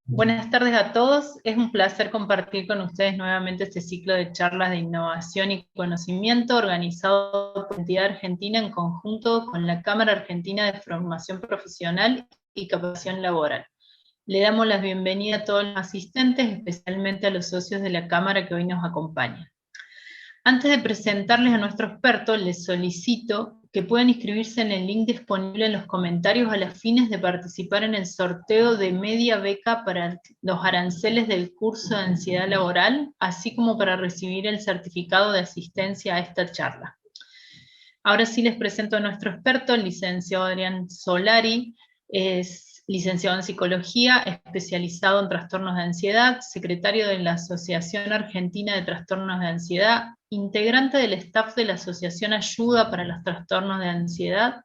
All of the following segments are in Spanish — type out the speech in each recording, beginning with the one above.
Buenas tardes a todos. Es un placer compartir con ustedes nuevamente este ciclo de charlas de innovación y conocimiento organizado por la Entidad Argentina en conjunto con la Cámara Argentina de Formación Profesional y Capacitación Laboral. Le damos la bienvenida a todos los asistentes, especialmente a los socios de la Cámara que hoy nos acompañan. Antes de presentarles a nuestro experto, les solicito que puedan inscribirse en el link disponible en los comentarios a las fines de participar en el sorteo de media beca para los aranceles del curso de ansiedad laboral, así como para recibir el certificado de asistencia a esta charla. Ahora sí les presento a nuestro experto, el licenciado Adrián Solari. Es licenciado en psicología, especializado en trastornos de ansiedad, secretario de la Asociación Argentina de Trastornos de Ansiedad, integrante del staff de la Asociación Ayuda para los Trastornos de Ansiedad,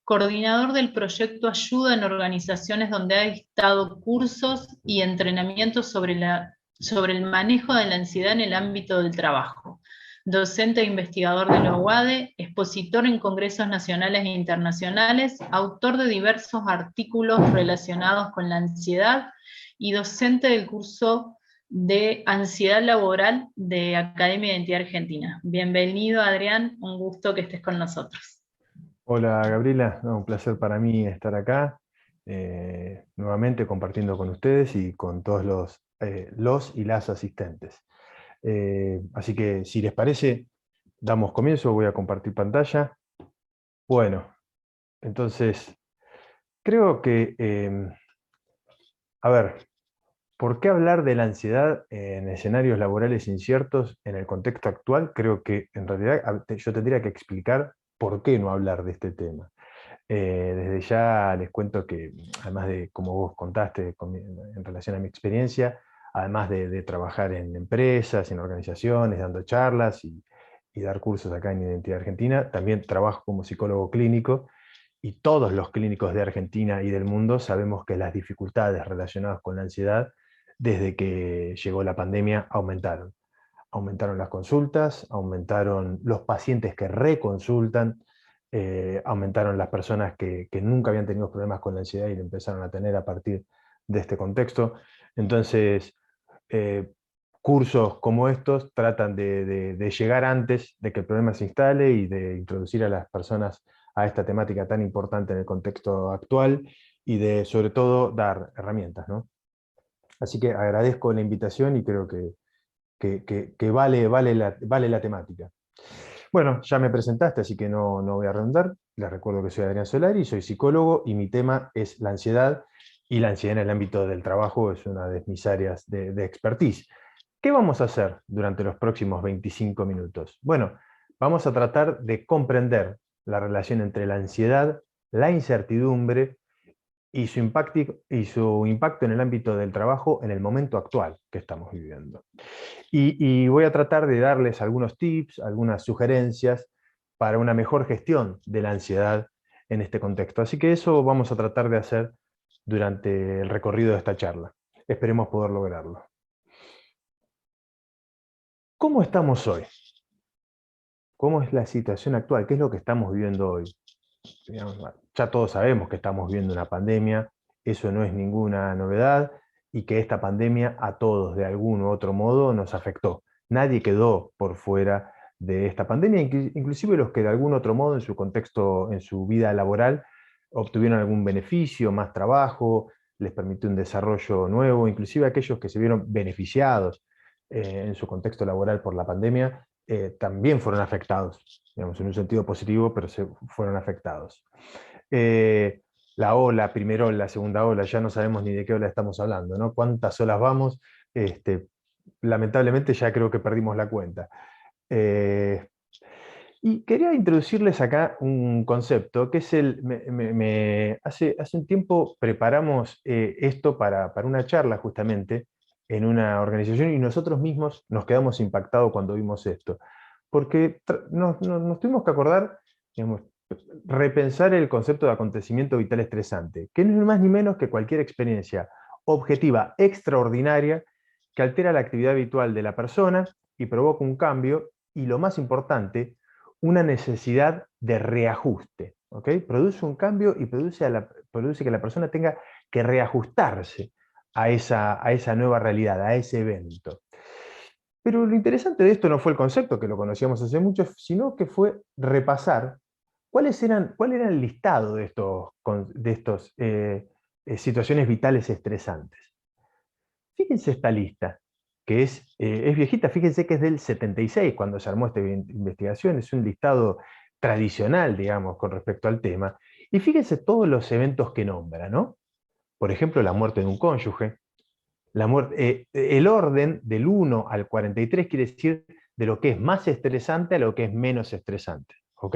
coordinador del proyecto Ayuda en organizaciones donde ha dictado cursos y entrenamientos sobre el manejo de la ansiedad en el ámbito del trabajo, docente e investigador de la UADE, expositor en congresos nacionales e internacionales, autor de diversos artículos relacionados con la ansiedad y docente del curso de ansiedad laboral de Academia de Identidad Argentina. Bienvenido, Adrián, un gusto que estés con nosotros. Hola Gabriela, no, un placer para mí estar acá, nuevamente compartiendo con ustedes y con todos los y las asistentes. Así que si les parece, damos comienzo, voy a compartir pantalla. Bueno, entonces, creo que, a ver, ¿por qué hablar de la ansiedad en escenarios laborales inciertos en el contexto actual? Creo que en realidad yo tendría que explicar por qué no hablar de este tema. Desde ya les cuento que, además de, como vos contaste en relación a mi experiencia, además de trabajar en empresas, en organizaciones, dando charlas y dar cursos acá en Identidad Argentina, también trabajo como psicólogo clínico, y todos los clínicos de Argentina y del mundo sabemos que las dificultades relacionadas con la ansiedad, desde que llegó la pandemia, aumentaron. Aumentaron las consultas, aumentaron los pacientes que reconsultan, aumentaron las personas que nunca habían tenido problemas con la ansiedad y lo empezaron a tener a partir de este contexto. Entonces, eh, cursos como estos tratan de llegar antes de que el problema se instale y de introducir a las personas a esta temática tan importante en el contexto actual y de, sobre todo, dar herramientas, ¿no? Así que agradezco la invitación y creo que vale la temática. Bueno, ya me presentaste, así que no voy a redundar. Les recuerdo que soy Adrián Solari, soy psicólogo y mi tema es la ansiedad, y la ansiedad en el ámbito del trabajo es una de mis áreas de expertise. ¿Qué vamos a hacer durante los próximos 25 minutos? Bueno, vamos a tratar de comprender la relación entre la ansiedad, la incertidumbre y su impacto en el ámbito del trabajo en el momento actual que estamos viviendo. Y voy a tratar de darles algunos tips, algunas sugerencias para una mejor gestión de la ansiedad en este contexto. Así que eso vamos a tratar de hacer durante el recorrido de esta charla. Esperemos poder lograrlo. ¿Cómo estamos hoy? ¿Cómo es la situación actual? ¿Qué es lo que estamos viviendo hoy? Digamos, ya todos sabemos que estamos viviendo una pandemia, eso no es ninguna novedad, y que esta pandemia a todos de algún u otro modo nos afectó. Nadie quedó por fuera de esta pandemia, inclusive los que de algún otro modo en su contexto, en su vida laboral, obtuvieron algún beneficio, más trabajo, les permitió un desarrollo nuevo, inclusive aquellos que se vieron beneficiados en su contexto laboral por la pandemia, también fueron afectados, digamos, en un sentido positivo, pero se fueron afectados. La ola, primera ola, segunda ola, ya no sabemos ni de qué ola estamos hablando, ¿no? ¿Cuántas olas vamos? Lamentablemente ya creo que perdimos la cuenta. Y quería introducirles acá un concepto, que es hace un tiempo preparamos esto para una charla justamente en una organización, y nosotros mismos nos quedamos impactados cuando vimos esto, porque nos tuvimos que acordar, digamos, repensar el concepto de acontecimiento vital estresante, que no es más ni menos que cualquier experiencia objetiva extraordinaria que altera la actividad habitual de la persona y provoca un cambio, y lo más importante, una necesidad de reajuste. ¿Okay? Produce un cambio y produce que la persona tenga que reajustarse a esa nueva realidad, a ese evento. Pero lo interesante de esto no fue el concepto, que lo conocíamos hace mucho, sino que fue repasar cuál era el listado de estos situaciones vitales estresantes. Fíjense esta lista, que es viejita, fíjense que es del 76, cuando se armó esta investigación, es un listado tradicional, digamos, con respecto al tema, y fíjense todos los eventos que nombra, ¿no? Por ejemplo, la muerte de un cónyuge, el orden del 1 al 43 quiere decir de lo que es más estresante a lo que es menos estresante, ¿ok?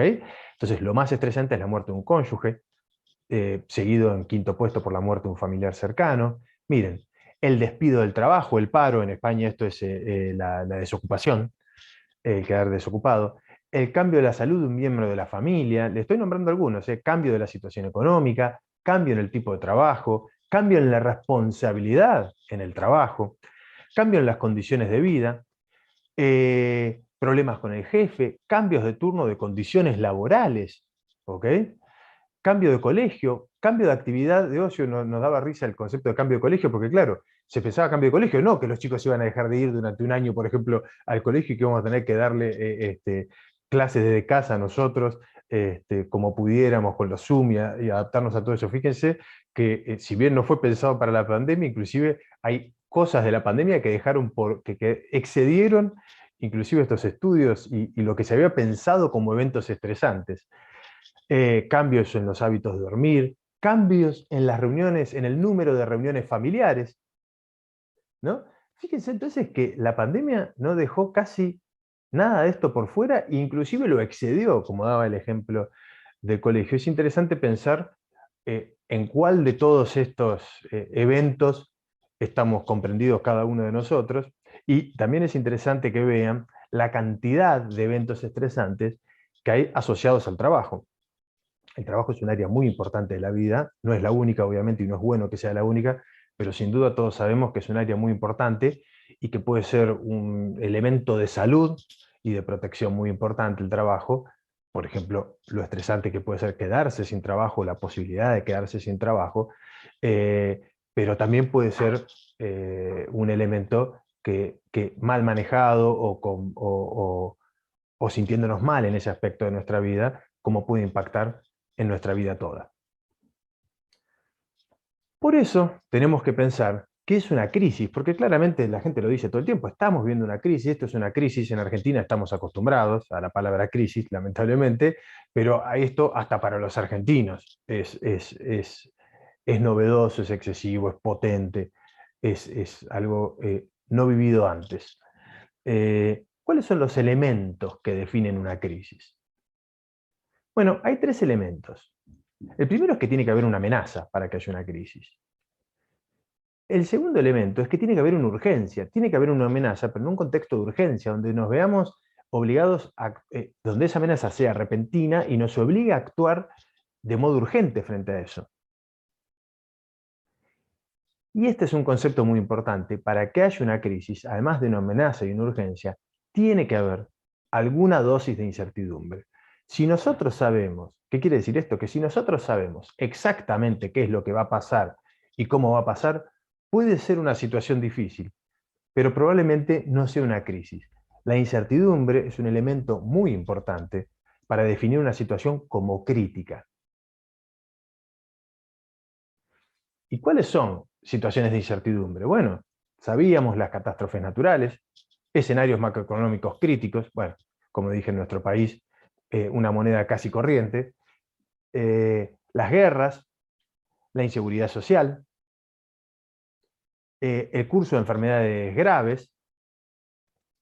Entonces, lo más estresante es la muerte de un cónyuge, seguido en quinto puesto por la muerte de un familiar cercano. Miren, el despido del trabajo, el paro, en España esto es la desocupación, el quedar desocupado, el cambio de la salud de un miembro de la familia, le estoy nombrando algunos, cambio de la situación económica, cambio en el tipo de trabajo, cambio en la responsabilidad en el trabajo, cambio en las condiciones de vida, problemas con el jefe, cambios de turno de condiciones laborales, ¿ok? Cambio de colegio, cambio de actividad de ocio, nos daba risa el concepto de cambio de colegio, porque claro, se pensaba cambio de colegio, no que los chicos iban a dejar de ir durante un año, por ejemplo, al colegio y que íbamos a tener que darle clases desde casa a nosotros, como pudiéramos con los Zoom y adaptarnos a todo eso. Fíjense que si bien no fue pensado para la pandemia, inclusive hay cosas de la pandemia que dejaron que excedieron inclusive estos estudios y lo que se había pensado como eventos estresantes. Cambios en los hábitos de dormir, cambios en las reuniones, en el número de reuniones familiares, ¿no? Fíjense entonces que la pandemia no dejó casi nada de esto por fuera, e inclusive lo excedió, como daba el ejemplo del colegio. Es interesante pensar en cuál de todos estos eventos estamos comprendidos cada uno de nosotros, y también es interesante que vean la cantidad de eventos estresantes que hay asociados al trabajo. El trabajo es un área muy importante de la vida, no es la única obviamente y no es bueno que sea la única, pero sin duda todos sabemos que es un área muy importante y que puede ser un elemento de salud y de protección muy importante el trabajo. Por ejemplo, lo estresante que puede ser quedarse sin trabajo, la posibilidad de quedarse sin trabajo, pero también puede ser un elemento que mal manejado o sintiéndonos mal en ese aspecto de nuestra vida, como puede impactar en nuestra vida toda. Por eso tenemos que pensar qué es una crisis, porque claramente la gente lo dice todo el tiempo, estamos viendo una crisis, esto es una crisis, en Argentina estamos acostumbrados a la palabra crisis, lamentablemente, pero a esto hasta para los argentinos es novedoso, es excesivo, es potente, es algo no vivido antes. ¿Cuáles son los elementos que definen una crisis? Bueno, hay tres elementos. El primero es que tiene que haber una amenaza para que haya una crisis. El segundo elemento es que tiene que haber una urgencia, tiene que haber una amenaza, pero en un contexto de urgencia, donde nos veamos obligados donde esa amenaza sea repentina y nos obligue a actuar de modo urgente frente a eso. Y este es un concepto muy importante. Para que haya una crisis, además de una amenaza y una urgencia, tiene que haber alguna dosis de incertidumbre. Si nosotros sabemos, ¿qué quiere decir esto? Que si nosotros sabemos exactamente qué es lo que va a pasar y cómo va a pasar, puede ser una situación difícil, pero probablemente no sea una crisis. La incertidumbre es un elemento muy importante para definir una situación como crítica. ¿Y cuáles son situaciones de incertidumbre? Bueno, sabíamos las catástrofes naturales, escenarios macroeconómicos críticos, bueno, como dije en nuestro país, una moneda casi corriente, las guerras, la inseguridad social, el curso de enfermedades graves,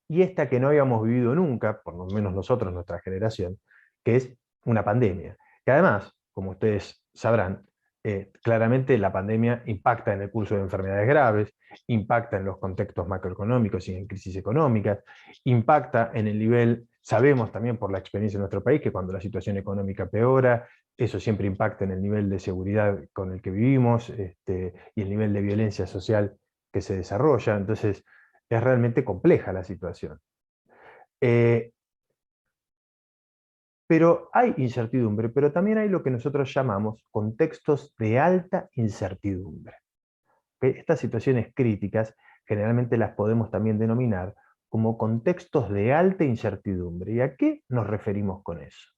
y esta que no habíamos vivido nunca, por lo menos nosotros, nuestra generación, que es una pandemia. Que además, como ustedes sabrán, claramente la pandemia impacta en el curso de enfermedades graves, impacta en los contextos macroeconómicos y en crisis económicas, impacta en el nivel, sabemos también por la experiencia de nuestro país, que cuando la situación económica peora, eso siempre impacta en el nivel de seguridad con el que vivimos y el nivel de violencia social que se desarrolla. Entonces, es realmente compleja la situación. Pero hay incertidumbre, pero también hay lo que nosotros llamamos contextos de alta incertidumbre. ¿Ok? Estas situaciones críticas generalmente las podemos también denominar como contextos de alta incertidumbre. ¿Y a qué nos referimos con eso?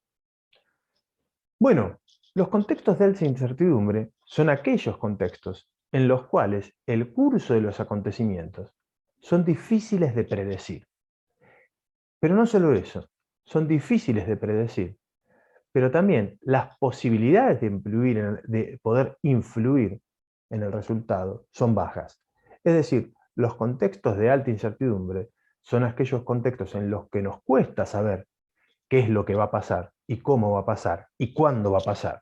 Bueno, los contextos de alta incertidumbre son aquellos contextos en los cuales el curso de los acontecimientos son difíciles de predecir. Pero no solo eso, son difíciles de predecir, pero también las posibilidades de poder influir en el resultado son bajas. Es decir, los contextos de alta incertidumbre son aquellos contextos en los que nos cuesta saber qué es lo que va a pasar y cómo va a pasar y cuándo va a pasar.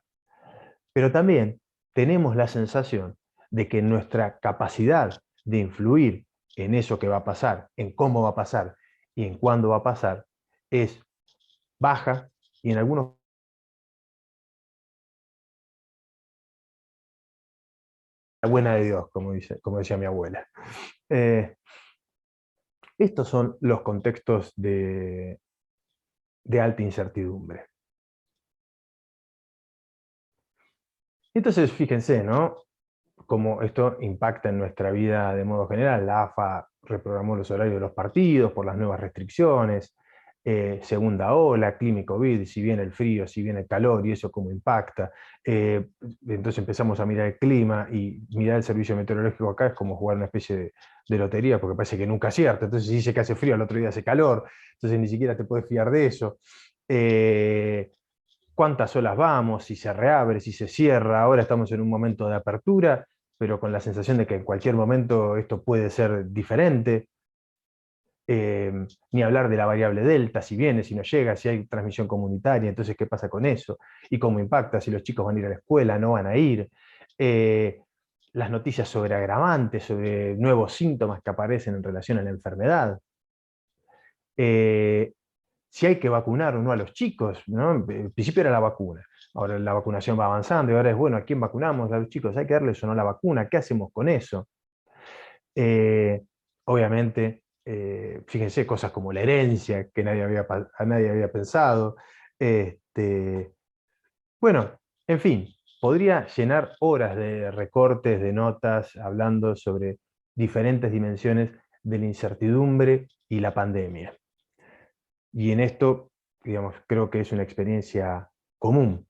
Pero también tenemos la sensación de que nuestra capacidad de influir en eso que va a pasar, en cómo va a pasar y en cuándo va a pasar, es baja y en algunos la buena de Dios, como decía mi abuela. Eh, Estos son los contextos de alta incertidumbre. Entonces, fíjense, ¿no? Cómo esto impacta en nuestra vida de modo general. La AFA reprogramó los horarios de los partidos por las nuevas restricciones, segunda ola, clima y COVID, si viene el frío, si viene el calor, y eso cómo impacta. Entonces empezamos a mirar el clima, y mirar el servicio meteorológico acá es como jugar una especie de lotería, porque parece que nunca acierta. Entonces si dice que hace frío, al otro día hace calor, entonces ni siquiera te puedes fiar de eso. Cuántas olas vamos, si se reabre, si se cierra. Ahora estamos en un momento de apertura, pero con la sensación de que en cualquier momento esto puede ser diferente. Ni hablar de la variable delta, si viene, si no llega, si hay transmisión comunitaria, entonces qué pasa con eso, y cómo impacta, si los chicos van a ir a la escuela, no van a ir. Eh, las noticias sobre agravantes, sobre nuevos síntomas que aparecen en relación a la enfermedad. Eh, si hay que vacunar o no a los chicos, ¿no? Al principio era la vacuna, ahora la vacunación va avanzando y ahora es, bueno, ¿a quién vacunamos? A los chicos, ¿hay que darles o no la vacuna? ¿Qué hacemos con eso? Eh, Obviamente, fíjense, cosas como la herencia, que nadie había pensado. Este, bueno, en fin, podría llenar horas de recortes, de notas, hablando sobre diferentes dimensiones de la incertidumbre y la pandemia. Y en esto, digamos, creo que es una experiencia común.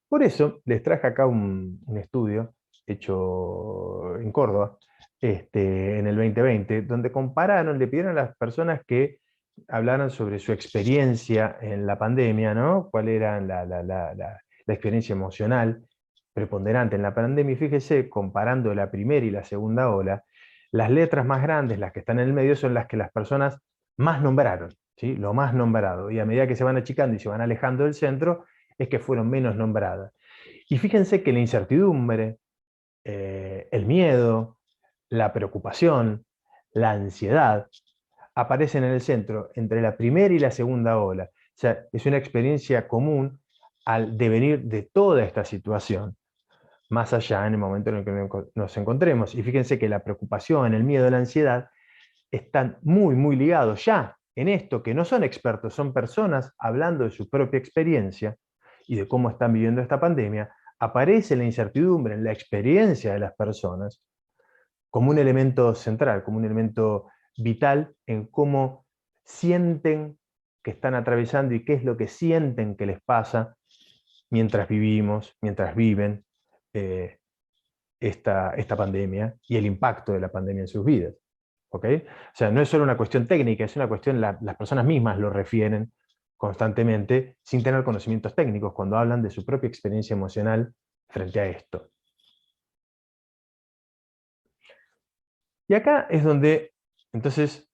Por eso les traje acá un estudio hecho en Córdoba, en el 2020, donde compararon, le pidieron a las personas que hablaran sobre su experiencia en la pandemia, ¿no? Cuál era la experiencia emocional preponderante en la pandemia. Y fíjese, comparando la primera y la segunda ola, las letras más grandes, las que están en el medio, son las que las personas más nombraron, ¿sí? Lo más nombrado. Y a medida que se van achicando y se van alejando del centro, es que fueron menos nombradas. Y fíjense que la incertidumbre, el miedo, la preocupación, la ansiedad, aparecen en el centro entre la primera y la segunda ola. O sea, es una experiencia común al devenir de toda esta situación, más allá en el momento en el que nos encontremos. Y fíjense que la preocupación, el miedo, la ansiedad están muy, muy ligados ya en esto, que no son expertos, son personas hablando de su propia experiencia y de cómo están viviendo esta pandemia. Aparece la incertidumbre en la experiencia de las personas como un elemento central, como un elemento vital en cómo sienten que están atravesando y qué es lo que sienten que les pasa mientras vivimos, mientras viven esta pandemia y el impacto de la pandemia en sus vidas. ¿Ok? O sea, no es solo una cuestión técnica, es una cuestión, las personas mismas lo refieren constantemente sin tener conocimientos técnicos cuando hablan de su propia experiencia emocional frente a esto. Y acá es donde, entonces,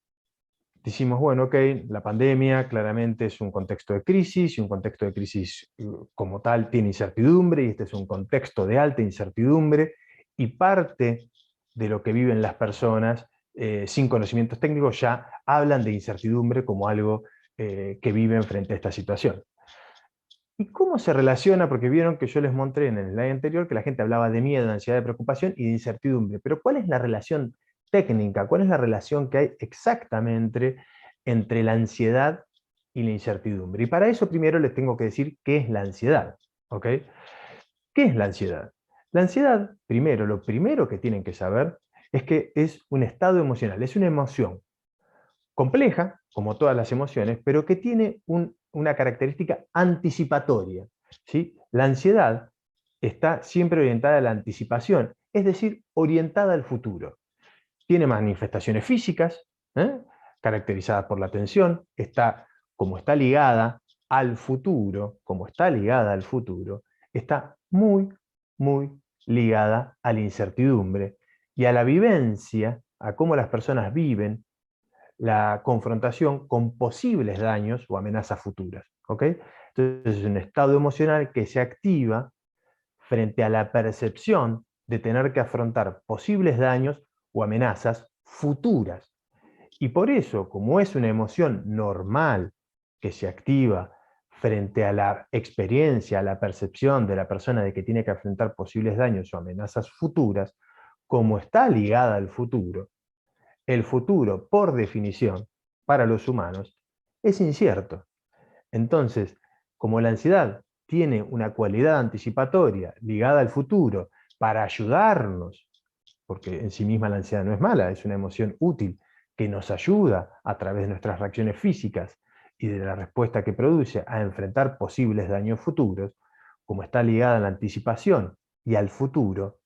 decimos, bueno, ok, la pandemia claramente es un contexto de crisis, y un contexto de crisis como tal tiene incertidumbre, y este es un contexto de alta incertidumbre, y parte de lo que viven las personas sin conocimientos técnicos ya hablan de incertidumbre como algo que viven frente a esta situación. ¿Y cómo se relaciona? Porque vieron que yo les mostré en el slide anterior que la gente hablaba de miedo, de ansiedad, de preocupación y de incertidumbre. Pero ¿cuál es la relación técnica? ¿Cuál es la relación que hay exactamente entre la ansiedad y la incertidumbre? Y para eso primero les tengo que decir qué es la ansiedad. ¿Ok? ¿Qué es la ansiedad? La ansiedad, primero, lo primero que tienen que saber es que es un estado emocional, es una emoción compleja, como todas las emociones, pero que tiene una característica anticipatoria, ¿sí? La ansiedad está siempre orientada a la anticipación, es decir, orientada al futuro. Tiene manifestaciones físicas, ¿eh? Caracterizadas por la tensión, como está ligada al futuro, está muy, muy ligada a la incertidumbre y a la vivencia, a cómo las personas viven la confrontación con posibles daños o amenazas futuras. ¿Ok? Entonces es un estado emocional que se activa frente a la percepción de tener que afrontar posibles daños o amenazas futuras. Y por eso, como es una emoción normal que se activa frente a la experiencia, a la percepción de la persona de que tiene que afrontar posibles daños o amenazas futuras, como está ligada al futuro, el futuro, por definición, para los humanos, es incierto. Entonces, como la ansiedad tiene una cualidad anticipatoria ligada al futuro para ayudarnos, porque en sí misma la ansiedad no es mala, es una emoción útil que nos ayuda a través de nuestras reacciones físicas y de la respuesta que produce a enfrentar posibles daños futuros, como está ligada a la anticipación y al futuro,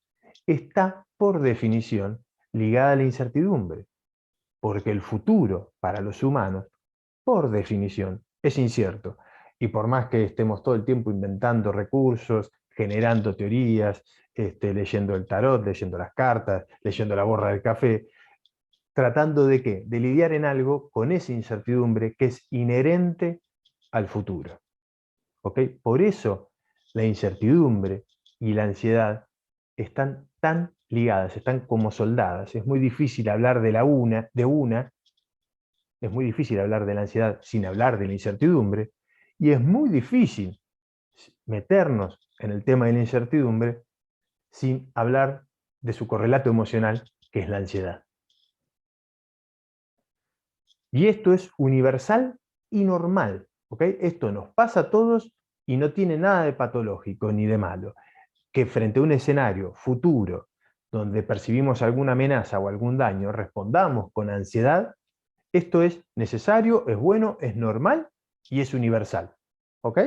está por definición ligada a la incertidumbre, porque el futuro para los humanos, por definición, es incierto. Y por más que estemos todo el tiempo inventando recursos, generando teorías, leyendo el tarot, leyendo las cartas, leyendo la borra del café, tratando de qué? De lidiar en algo con esa incertidumbre que es inherente al futuro. ¿Ok? Por eso la incertidumbre y la ansiedad están tan ligadas, están como soldadas. Es muy difícil hablar es muy difícil hablar de la ansiedad sin hablar de la incertidumbre, y es muy difícil meternos en el tema de la incertidumbre sin hablar de su correlato emocional, que es la ansiedad. Y esto es universal y normal, ¿ok? Esto nos pasa a todos y no tiene nada de patológico ni de malo. Que frente a un escenario futuro donde percibimos alguna amenaza o algún daño, respondamos con ansiedad, esto es necesario, es bueno, es normal y es universal. ¿Ok?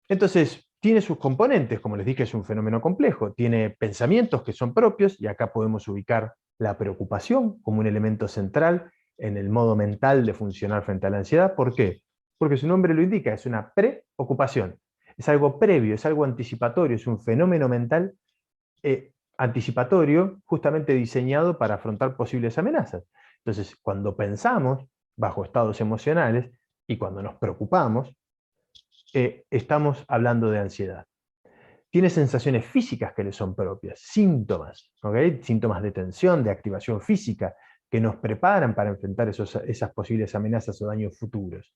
Entonces, tiene sus componentes, como les dije, es un fenómeno complejo, tiene pensamientos que son propios, y acá podemos ubicar la preocupación como un elemento central en el modo mental de funcionar frente a la ansiedad. ¿Por qué? Porque su nombre lo indica, es una preocupación, es algo previo, es algo anticipatorio, es un fenómeno mental anticipatorio justamente diseñado para afrontar posibles amenazas. Entonces, cuando pensamos bajo estados emocionales y cuando nos preocupamos, estamos hablando de ansiedad. Tiene sensaciones físicas que le son propias, síntomas, ¿okay? Síntomas de tensión, de activación física, que nos preparan para enfrentar esas posibles amenazas o daños futuros.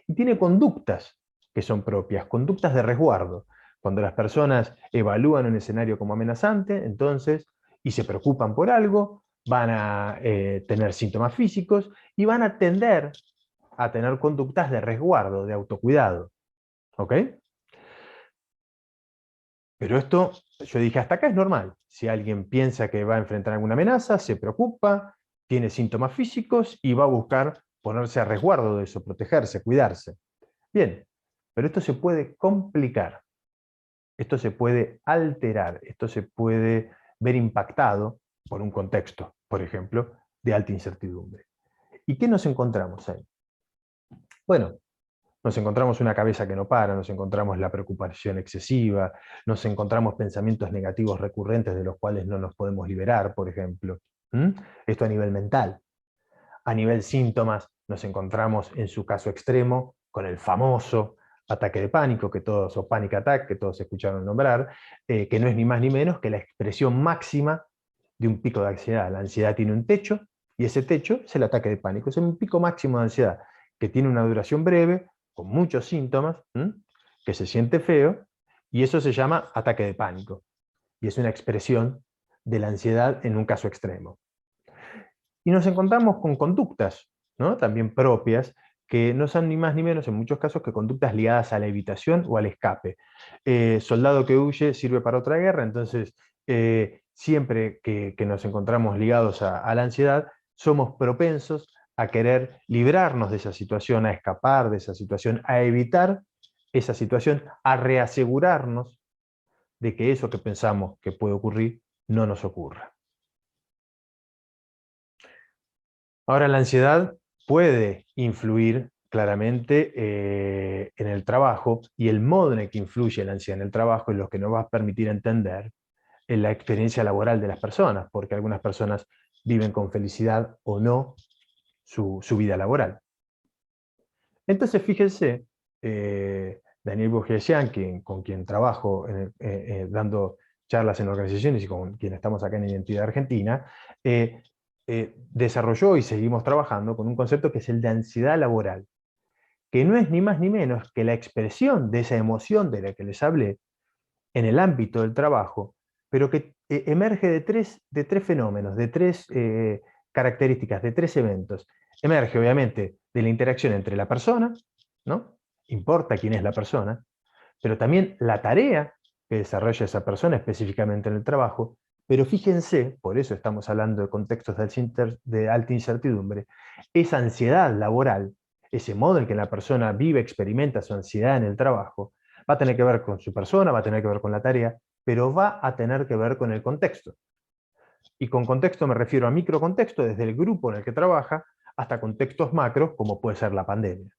Y tiene conductas que son propias, conductas de resguardo. Cuando las personas evalúan un escenario como amenazante, entonces, y se preocupan por algo, van a tener síntomas físicos y van a tender a tener conductas de resguardo, de autocuidado. ¿Ok? Pero esto, yo dije, hasta acá es normal. Si alguien piensa que va a enfrentar alguna amenaza, se preocupa, tiene síntomas físicos y va a buscar ponerse a resguardo de eso, protegerse, cuidarse. Bien, pero esto se puede complicar, esto se puede alterar, esto se puede ver impactado por un contexto, por ejemplo, de alta incertidumbre. ¿Y qué nos encontramos ahí? Bueno, nos encontramos una cabeza que no para, nos encontramos la preocupación excesiva, nos encontramos pensamientos negativos recurrentes de los cuales no nos podemos liberar, por ejemplo. Esto a nivel mental. A nivel síntomas, nos encontramos en su caso extremo con el famoso ataque de pánico, o panic attack, que todos escucharon nombrar, que no es ni más ni menos que la expresión máxima de un pico de ansiedad. La ansiedad tiene un techo, y ese techo es el ataque de pánico. Es un pico máximo de ansiedad, que tiene una duración breve, con muchos síntomas, que se siente feo, y eso se llama ataque de pánico. Y es una expresión de la ansiedad en un caso extremo. Y nos encontramos con conductas, ¿no? También propias, que no son ni más ni menos en muchos casos que conductas ligadas a la evitación o al escape. Soldado que huye sirve para otra guerra, entonces siempre que nos encontramos ligados a la ansiedad, somos propensos a querer librarnos de esa situación, a escapar de esa situación, a evitar esa situación, a reasegurarnos de que eso que pensamos que puede ocurrir no nos ocurra. Ahora, la ansiedad puede influir claramente en el trabajo, y el modo en el que influye la ansiedad en el trabajo es lo que nos va a permitir entender en la experiencia laboral de las personas, porque algunas personas viven con felicidad o no su vida laboral. Entonces, fíjense, Daniel Bourguignon, con quien trabajo dando charlas en organizaciones y con quien estamos acá en Identidad Argentina, desarrolló y seguimos trabajando con un concepto que es el de ansiedad laboral, que no es ni más ni menos que la expresión de esa emoción de la que les hablé en el ámbito del trabajo, pero que emerge de tres fenómenos, de tres características, de tres eventos. Emerge, obviamente, de la interacción entre la persona, ¿no? Importa quién es la persona, pero también la tarea que desarrolla esa persona específicamente en el trabajo. Pero fíjense, por eso estamos hablando de contextos de alta incertidumbre, esa ansiedad laboral, ese modo en que la persona vive, experimenta su ansiedad en el trabajo, va a tener que ver con su persona, va a tener que ver con la tarea, pero va a tener que ver con el contexto. Y con contexto me refiero a microcontexto, desde el grupo en el que trabaja, hasta contextos macros, como puede ser la pandemia.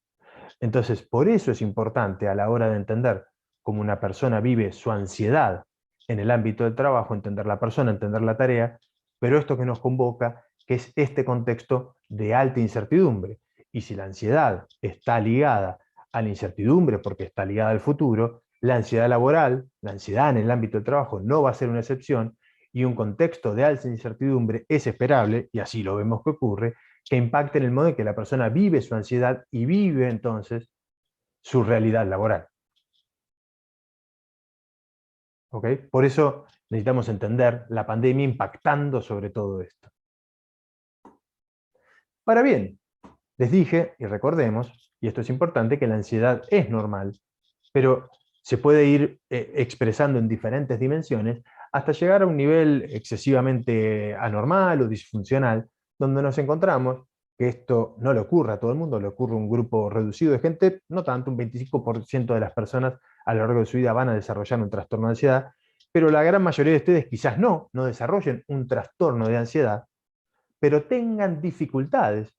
Entonces, por eso es importante a la hora de entender cómo una persona vive su ansiedad en el ámbito del trabajo, entender la persona, entender la tarea, pero esto que nos convoca, que es este contexto de alta incertidumbre. Y si la ansiedad está ligada a la incertidumbre porque está ligada al futuro, la ansiedad laboral, la ansiedad en el ámbito del trabajo no va a ser una excepción, y un contexto de alta incertidumbre es esperable, y así lo vemos que ocurre, que impacte en el modo en que la persona vive su ansiedad y vive entonces su realidad laboral. ¿Ok? Por eso necesitamos entender la pandemia impactando sobre todo esto. Ahora bien, les dije, y recordemos, y esto es importante, que la ansiedad es normal, pero se puede ir expresando en diferentes dimensiones hasta llegar a un nivel excesivamente anormal o disfuncional, donde nos encontramos que esto no le ocurre a todo el mundo, le ocurre a un grupo reducido de gente, no tanto, un 25% de las personas a lo largo de su vida van a desarrollar un trastorno de ansiedad, pero la gran mayoría de ustedes quizás no desarrollen un trastorno de ansiedad, pero tengan dificultades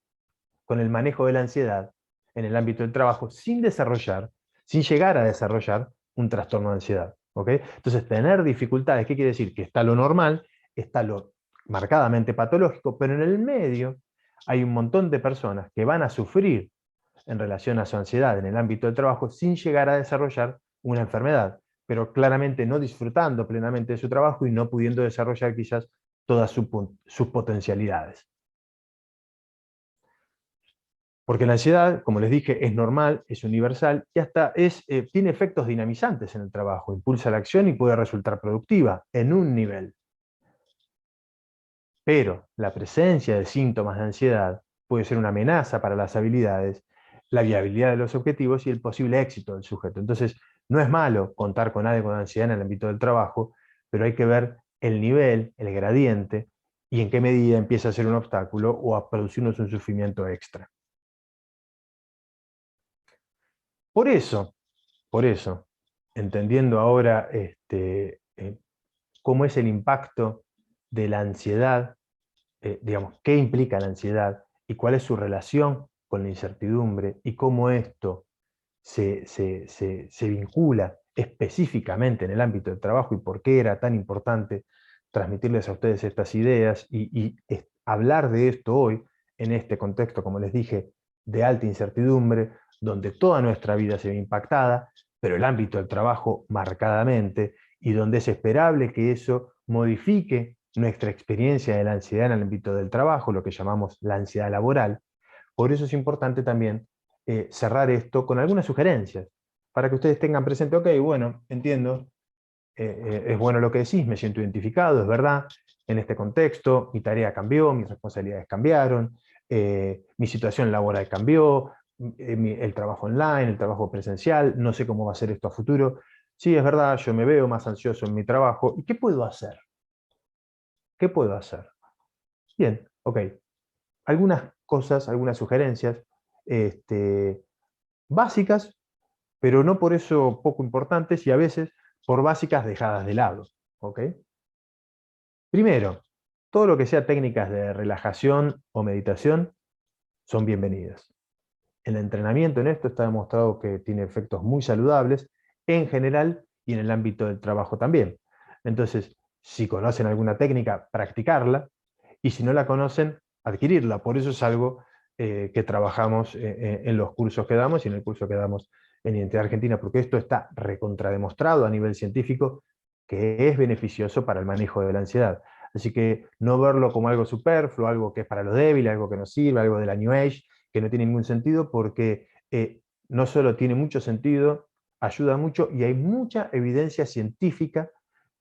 con el manejo de la ansiedad en el ámbito del trabajo sin llegar a desarrollar un trastorno de ansiedad. ¿Ok? Entonces, tener dificultades, ¿qué quiere decir? Que está lo normal, está lo marcadamente patológico, pero en el medio hay un montón de personas que van a sufrir en relación a su ansiedad en el ámbito del trabajo sin llegar a desarrollar una enfermedad, pero claramente no disfrutando plenamente de su trabajo y no pudiendo desarrollar quizás todas sus potencialidades. Porque la ansiedad, como les dije, es normal, es universal y hasta tiene efectos dinamizantes en el trabajo, impulsa la acción y puede resultar productiva en un nivel. Pero la presencia de síntomas de ansiedad puede ser una amenaza para las habilidades, la viabilidad de los objetivos y el posible éxito del sujeto. Entonces, no es malo contar con algo de ansiedad en el ámbito del trabajo, pero hay que ver el nivel, el gradiente, y en qué medida empieza a ser un obstáculo o a producirnos un sufrimiento extra. Por eso, entendiendo ahora cómo es el impacto de la ansiedad, digamos, qué implica la ansiedad y cuál es su relación con la incertidumbre y cómo esto se vincula específicamente en el ámbito del trabajo y por qué era tan importante transmitirles a ustedes estas ideas y hablar de esto hoy en este contexto, como les dije, de alta incertidumbre, donde toda nuestra vida se ve impactada, pero el ámbito del trabajo marcadamente, y donde es esperable que eso modifique nuestra experiencia de la ansiedad en el ámbito del trabajo, lo que llamamos la ansiedad laboral. Por eso es importante también cerrar esto con algunas sugerencias, para que ustedes tengan presente, ok, bueno, entiendo, es bueno lo que decís, me siento identificado, es verdad, en este contexto mi tarea cambió, mis responsabilidades cambiaron, mi situación laboral cambió, el trabajo online, el trabajo presencial, no sé cómo va a ser esto a futuro. Sí, es verdad, yo me veo más ansioso en mi trabajo. ¿Y qué puedo hacer? ¿Qué puedo hacer? Bien, ok. Algunas cosas, algunas sugerencias básicas, pero no por eso poco importantes y a veces por básicas dejadas de lado. ¿Ok? Primero, todo lo que sea técnicas de relajación o meditación son bienvenidas. El entrenamiento en esto está demostrado que tiene efectos muy saludables en general y en el ámbito del trabajo también. Entonces, si conocen alguna técnica, practicarla, y si no la conocen, adquirirla. Por eso es algo que trabajamos en los cursos que damos y en el curso que damos en Identidad Argentina, porque esto está recontrademostrado a nivel científico que es beneficioso para el manejo de la ansiedad. Así que no verlo como algo superfluo, algo que es para los débiles, algo que no sirve, algo de la New Age, que no tiene ningún sentido, porque no solo tiene mucho sentido, ayuda mucho y hay mucha evidencia científica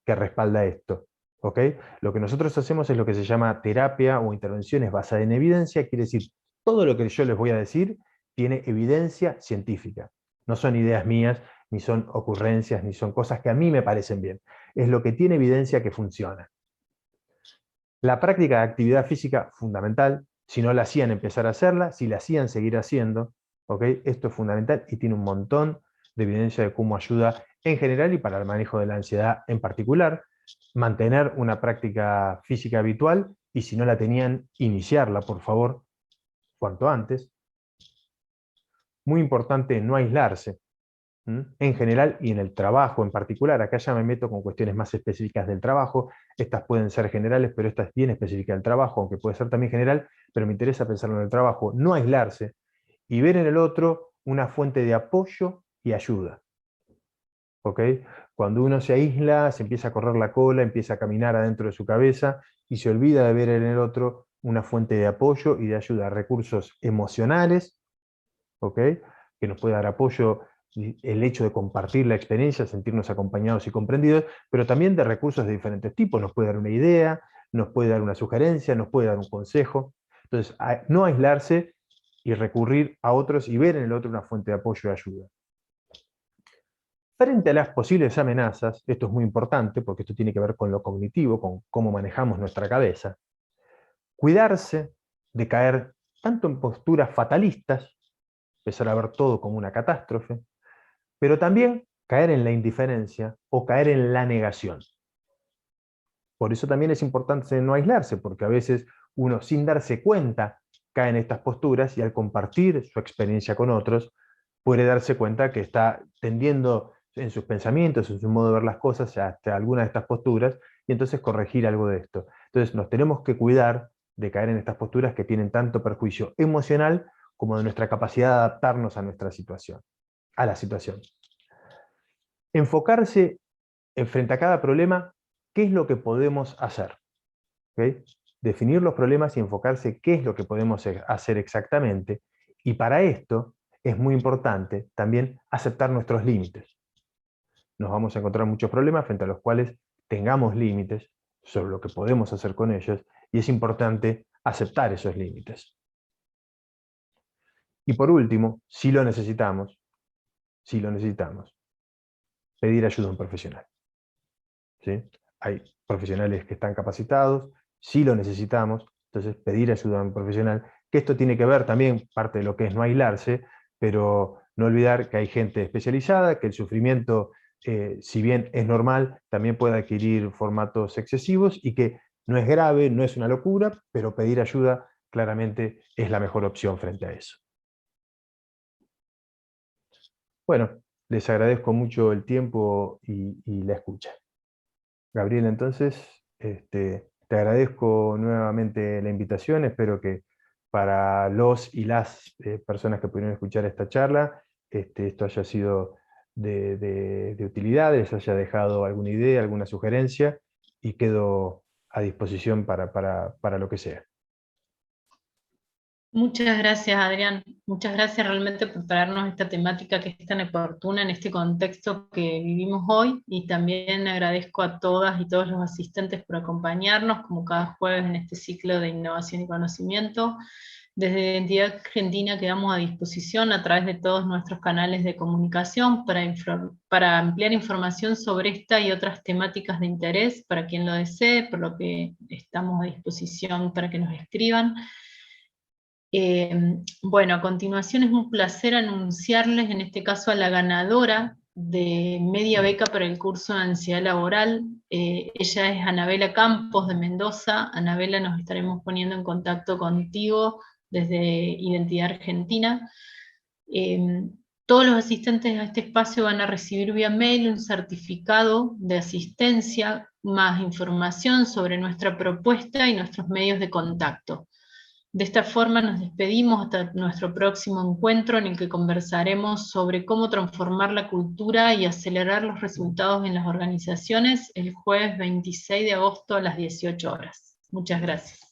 que respalda esto. ¿Ok? Lo que nosotros hacemos es lo que se llama terapia o intervenciones basadas en evidencia, quiere decir, todo lo que yo les voy a decir tiene evidencia científica. No son ideas mías, ni son ocurrencias, ni son cosas que a mí me parecen bien. Es lo que tiene evidencia que funciona. La práctica de actividad física, fundamental. Si no la hacían, empezar a hacerla. Si la hacían, seguir haciendo. ¿Ok? Esto es fundamental y tiene un montón de evidencia de cómo ayuda en general y para el manejo de la ansiedad en particular. Mantener una práctica física habitual y si no la tenían, iniciarla, por favor, cuanto antes. Muy importante no aislarse. En general y en el trabajo en particular. Acá ya me meto con cuestiones más específicas del trabajo. Estas pueden ser generales, pero esta es bien específica del trabajo, aunque puede ser también general, pero me interesa pensarlo en el trabajo. No aislarse y ver en el otro una fuente de apoyo y ayuda. ¿Ok? Cuando uno se aísla, se empieza a correr la cola, empieza a caminar adentro de su cabeza y se olvida de ver en el otro una fuente de apoyo y de ayuda, recursos emocionales, ¿ok? Que nos puede dar apoyo el hecho de compartir la experiencia, sentirnos acompañados y comprendidos, pero también de recursos de diferentes tipos. Nos puede dar una idea, nos puede dar una sugerencia, nos puede dar un consejo. Entonces, no aislarse y recurrir a otros y ver en el otro una fuente de apoyo y ayuda. Frente a las posibles amenazas, esto es muy importante porque esto tiene que ver con lo cognitivo, con cómo manejamos nuestra cabeza, cuidarse de caer tanto en posturas fatalistas, empezar a ver todo como una catástrofe, pero también caer en la indiferencia o caer en la negación. Por eso también es importante no aislarse, porque a veces uno sin darse cuenta cae en estas posturas y al compartir su experiencia con otros puede darse cuenta que está tendiendo en sus pensamientos, en su modo de ver las cosas, hasta alguna de estas posturas, y entonces corregir algo de esto. Entonces nos tenemos que cuidar de caer en estas posturas que tienen tanto perjuicio emocional como de nuestra capacidad de adaptarnos a nuestra situación, a la situación. Enfocarse frente a cada problema, ¿qué es lo que podemos hacer? ¿Okay? Definir los problemas y enfocarse qué es lo que podemos hacer exactamente. Y para esto es muy importante también aceptar nuestros límites. Nos vamos a encontrar muchos problemas frente a los cuales tengamos límites sobre lo que podemos hacer con ellos y es importante aceptar esos límites. Y por último, si lo necesitamos, pedir ayuda a un profesional. ¿Sí? Hay profesionales que están capacitados, si lo necesitamos, entonces pedir ayuda a un profesional, que esto tiene que ver también, parte de lo que es no aislarse, pero no olvidar que hay gente especializada, que el sufrimiento, si bien es normal, también puede adquirir formatos excesivos y que no es grave, no es una locura, pero pedir ayuda claramente es la mejor opción frente a eso. Bueno, les agradezco mucho el tiempo y la escucha. Gabriel, entonces, te agradezco nuevamente la invitación, espero que para los y las personas que pudieron escuchar esta charla, esto haya sido de utilidad, les haya dejado alguna idea, alguna sugerencia, y quedo a disposición para lo que sea. Muchas gracias, Adrián. Muchas gracias realmente por traernos esta temática que es tan oportuna en este contexto que vivimos hoy y también agradezco a todas y todos los asistentes por acompañarnos como cada jueves en este ciclo de innovación y conocimiento. Desde Identidad Argentina quedamos a disposición a través de todos nuestros canales de comunicación para ampliar información sobre esta y otras temáticas de interés para quien lo desee, por lo que estamos a disposición para que nos escriban. Bueno, a continuación es un placer anunciarles, en este caso a la ganadora de media beca para el curso de ansiedad laboral. Ella es Anabela Campos de Mendoza. Anabela, nos estaremos poniendo en contacto contigo desde Identidad Argentina. Todos los asistentes a este espacio van a recibir vía mail un certificado de asistencia, más información sobre nuestra propuesta y nuestros medios de contacto. De esta forma nos despedimos hasta nuestro próximo encuentro, en el que conversaremos sobre cómo transformar la cultura y acelerar los resultados en las organizaciones el jueves 26 de agosto a las 18 horas. Muchas gracias.